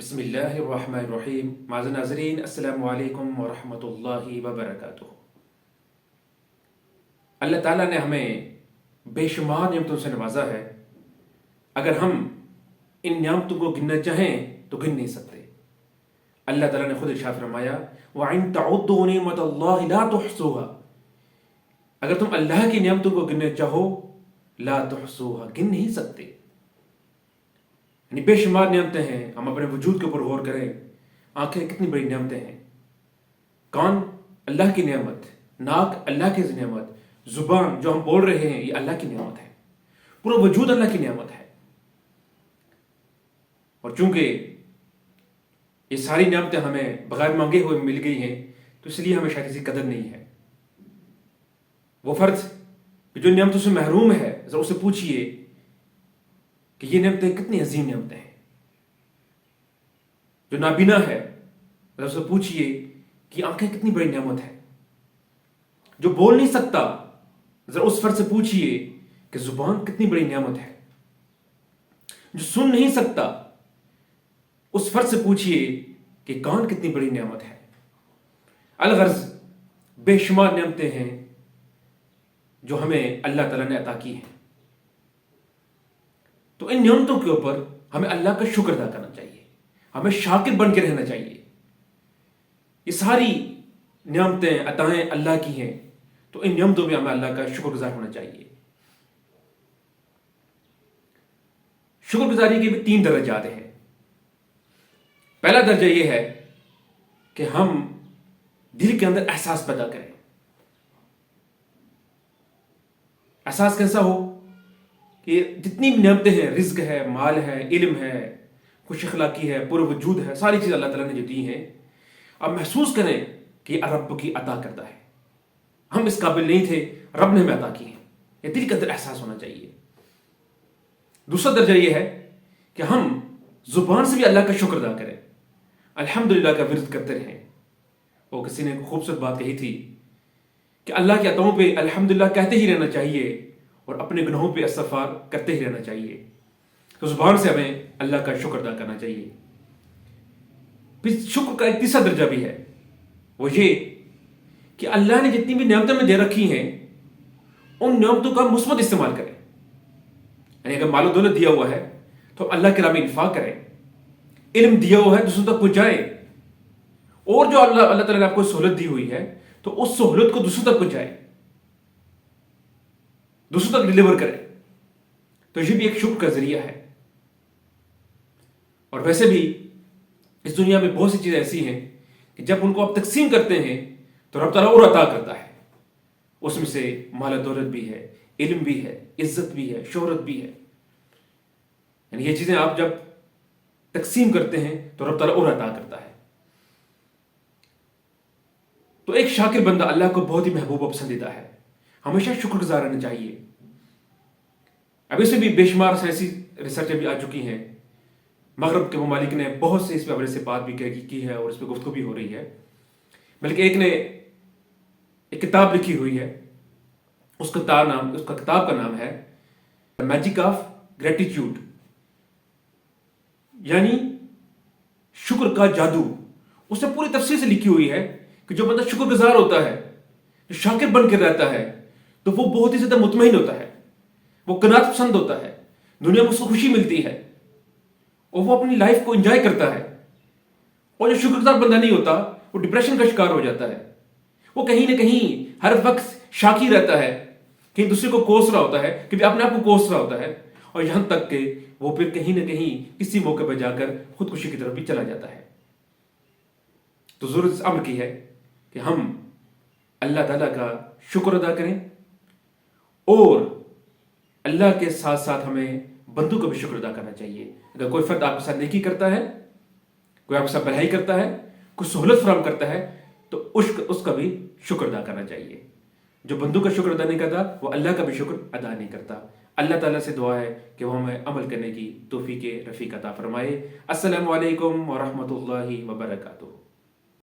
بسم اللہ الرحمن الرحیم. معزز ناظرین، السلام علیکم ورحمۃ اللہ وبرکاتہ. اللہ تعالیٰ نے ہمیں بے شمار نعمتوں سے نوازا ہے. اگر ہم ان نعمتوں کو گننا چاہیں تو گن نہیں سکتے. اللہ تعالیٰ نے خود ارشاد فرمایا وَإِن تَعُدُّوا نِعْمَةَ اللَّهِ لَا تُحْصُوهَا. اگر تم اللہ کی نعمتوں کو گننا چاہو لا تحصوها، گن نہیں سکتے. یعنی بے شمار نعمتیں ہیں. ہم اپنے وجود کے اوپر غور کریں. آنکھیں کتنی بڑی نعمتیں ہیں. کان اللہ کی نعمت، ناک اللہ کی نعمت، زبان جو ہم بول رہے ہیں یہ اللہ کی نعمت ہے. پورا وجود اللہ کی نعمت ہے. اور چونکہ یہ ساری نعمتیں ہمیں بغیر مانگے ہوئے مل گئی ہیں تو اس لیے ہمیں شاید کسی قدر نہیں ہے. وہ فرد جو نعمتوں سے محروم ہے ذرا اسے پوچھئے کہ یہ نعمتیں کتنی عظیم نعمتیں ہیں. جو نابینا ہے ذرا اسے پوچھئے کہ آنکھیں کتنی بڑی نعمت ہے. جو بول نہیں سکتا ذرا اس فرد سے پوچھئے کہ زبان کتنی بڑی نعمت ہے. جو سن نہیں سکتا اس فرد سے پوچھئے کہ کان کتنی بڑی نعمت ہے. الغرض بے شمار نعمتیں ہیں جو ہمیں اللہ تعالیٰ نے عطا کی ہیں. تو ان نعمتوں کے اوپر ہمیں اللہ کا شکر ادا کرنا چاہیے. ہمیں شاکر بن کے رہنا چاہیے. یہ ساری نعمتیں عطائیں اللہ کی ہیں تو ان نعمتوں میں ہمیں اللہ کا شکر گزار ہونا چاہیے. شکر گزاری کے بھی 3 درجات ہیں. پہلا درجہ یہ ہے کہ ہم دل کے اندر احساس پیدا کریں. احساس کیسا ہو کہ جتنی بھی نعمتیں ہیں، رزق ہے، مال ہے، علم ہے، خوش اخلاقی ہے، پورا وجود ہے، ساری چیز اللہ تعالیٰ نے جو دی ہیں، اب محسوس کریں کہ یہ رب کی عطا کرتا ہے. ہم اس قابل نہیں تھے، رب نے ہمیں عطا کی ہیں. یہ دل کے اندر احساس ہونا چاہیے. دوسرا درجہ یہ ہے کہ ہم زبان سے بھی اللہ کا شکر ادا کریں. الحمدللہ کا ورد کرتے رہیں. وہ کسی نے خوبصورت بات کہی تھی کہ اللہ کے عطاؤں پہ الحمدللہ کہتے ہی رہنا چاہیے اور اپنے گناہوں پہ استغفار کرتے ہی رہنا چاہیے. تو زبان سے ہمیں اللہ کا شکر ادا کرنا چاہیے. پھر شکر کا ایک تیسرا درجہ بھی ہے، وہ یہ کہ اللہ نے جتنی بھی نعمتیں میں دے رکھی ہیں ان نعمتوں کا مثبت استعمال کریں. یعنی اگر مال و دولت دیا ہوا ہے تو اللہ کے راہ میں انفاق کریں. علم دیا ہوا ہے دوسروں تک پہنچائیں. اور جو اللہ تعالیٰ نے آپ کو سہولت دی ہوئی ہے تو اس سہولت کو دوسروں تک پہنچائیں، دوسروں تک ڈیلیور کریں. تو یہ بھی ایک شکر کا ذریعہ ہے. اور ویسے بھی اس دنیا میں بہت سی چیزیں ایسی ہیں کہ جب ان کو آپ تقسیم کرتے ہیں تو رب تعالیٰ اور عطا کرتا ہے. اس میں سے مال و دولت بھی ہے، علم بھی ہے، عزت بھی ہے، شہرت بھی ہے. یعنی یہ چیزیں آپ جب تقسیم کرتے ہیں تو رب تعالیٰ اور عطا کرتا ہے. تو ایک شاکر بندہ اللہ کو بہت ہی محبوب و پسندیدہ ہے. ہمیشہ شکر گزار رہنا چاہیے. اب اس میں بھی بے شمار ایسی ریسرچیں بھی آ چکی ہیں. مغرب کے ممالک نے بہت سے اس پہ سے بات بھی کی ہے اور اس پہ گفتگو بھی ہو رہی ہے. بلکہ ایک نے ایک کتاب لکھی ہوئی ہے. اس کا کتاب کا نام ہے میجک آف گریٹیٹیوڈ، یعنی شکر کا جادو. اس نے پوری تفصیل سے لکھی ہوئی ہے کہ جو بندہ شکر گزار ہوتا ہے، جو شاکر بن کے رہتا ہے، تو وہ بہت ہی زیادہ مطمئن ہوتا ہے، وہ قناعت پسند ہوتا ہے، دنیا میں اس کو خوشی ملتی ہے اور وہ اپنی لائف کو انجوائے کرتا ہے. اور جو شکر گزار بندہ نہیں ہوتا وہ ڈپریشن کا شکار ہو جاتا ہے. وہ کہیں نہ کہیں ہر وقت شاکی رہتا ہے، کہیں دوسرے کو کوس رہا ہوتا ہے، کبھی اپنے آپ کو کوس رہا ہوتا ہے، اور یہاں تک کہ وہ پھر کہیں نہ کہیں کسی موقع پہ جا کر خودکشی کی طرف بھی چلا جاتا ہے. تو ضرورت اس امر کی ہے کہ ہم اللہ تعالیٰ کا شکر ادا کریں اور اللہ کے ساتھ ساتھ ہمیں بندوں کا بھی شکر ادا کرنا چاہیے. اگر کوئی فرد آپ کے ساتھ نیکی کرتا ہے، کوئی آپ کے ساتھ بھلائی کرتا ہے، کوئی سہولت فراہم کرتا ہے تو اس کا بھی شکر ادا کرنا چاہیے. جو بندوں کا شکر ادا نہیں کرتا وہ اللہ کا بھی شکر ادا نہیں کرتا. اللہ تعالیٰ سے دعا ہے کہ وہ ہمیں عمل کرنے کی توفیق رفیق عطا فرمائے. السلام علیکم ورحمۃ اللہ وبرکاتہ.